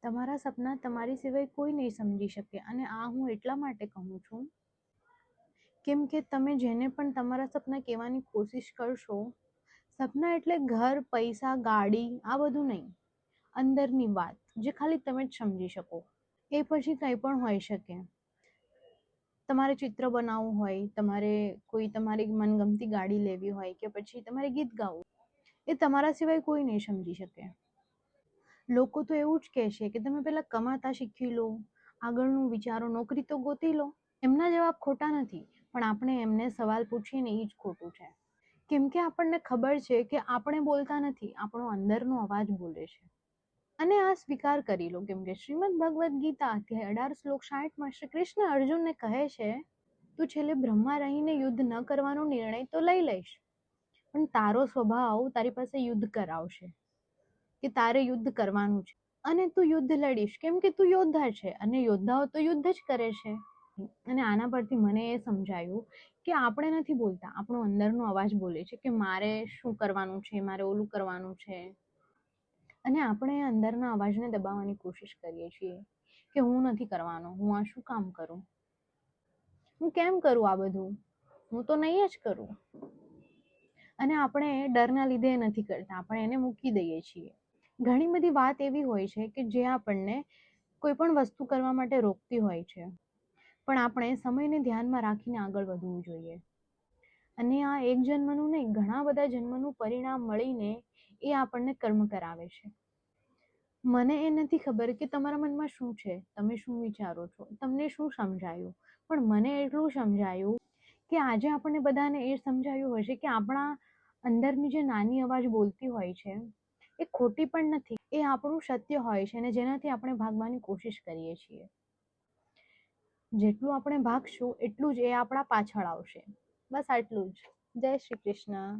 તમારા સપના તમારી સિવાય કોઈ નહીં સમજી શકે, અને આ હું એટલા માટે કહું છું કેમ કે તમે જેને પણ તમારા સપના કહેવાની કોશિશ કરશો, સપના એટલે ઘર, પૈસા, ગાડી, આ બધું નહીં, અંદરની વાત જે ખાલી તમે જ સમજી શકો. એ પછી કંઈ પણ હોઈ શકે. તમારે ચિત્ર બનાવવું હોય, તમારે કોઈ તમારી મનગમતી ગાડી લેવી હોય, કે પછી તમારે ગીત ગાવું, એ તમારા સિવાય કોઈ નહીં સમજી શકે. લોકો તો એવું જ કહેશે કે તમે પહેલા કમાતા શીખી લો, આગળનું વિચારો, નોકરી તો ગોતી લો. એમના જવાબ ખોટા નથી, પણ આપણે એમને સવાલ પૂછીએ ને એ જ ખોટું છે. કેમ કે આપણને ખબર છે કે આપણે બોલતા નથી, આપણો અંદરનો અવાજ બોલે છે. અને આ સ્વીકાર કરી લો, કેમ કે શ્રીમદ ભગવદ્ ગીતા અધ્યાય 18 શ્લોક 60 શ્રી કૃષ્ણ અર્જુનને કહે છે, તું છેલ્લે બ્રહ્મા રહીને યુદ્ધ ન કરવાનો નિર્ણય તો લઈ લઈશ, પણ તારો સ્વભાવ તારી પાસે યુદ્ધ કરાવશે, કે તારે યુદ્ધ કરવાનું છે અને તું યુદ્ધ લડીશ, કેમ કે તું યોદ્ધા છે અને યોદ્ધાઓ તો યુદ્ધ જ કરે છે. અને આના પરથી મને એ સમજાયું કે આપણે નથી બોલતા, આપણો અંદરનો અવાજ બોલે છે કે મારે શું કરવાનું છે, મારે ઓલું કરવાનું છે. અને આપણે અંદરના અવાજને દબાવવાની કોશિશ કરીએ છીએ કે હું નથી કરવાનો, હું આ શું કામ કરું, હું કેમ કરું આ બધું, હું તો નહીં જ કરું. અને આપણે ડરના લીધે નથી કરતા, આપણે એને મૂકી દઈએ છીએ. ઘણી બધી વાત એવી હોય છે કે જે આપણને કોઈ પણ વસ્તુ કરવા માટે રોકતી હોય છે, પણ આપણે સમયને ધ્યાનમાં રાખીને આગળ વધવું જોઈએ. અને આ એક જન્મનું નહીં, ઘણા બધા જન્મનું પરિણામ મળીને એ આપણને કર્મ કરાવે છે. મને એ નથી ખબર કે તમારા મનમાં શું છે, તમે શું વિચારો છો, તમને શું સમજાયું, પણ મને એટલું સમજાયું કે આજે આપણને બધાને એ સમજાયું હશે કે આપણા અંદરની જે નાની અવાજ બોલતી હોય છે એ ખોટી પણ નથી, એ આપણું સત્ય હોય છે અને જેનાથી આપણે ભાગવાની કોશિશ કરીએ છીએ. જેટલું આપણે ભાગશું એટલું જ એ આપણા પાછળ આવશે. બસ આટલું જ. જય શ્રી કૃષ્ણ.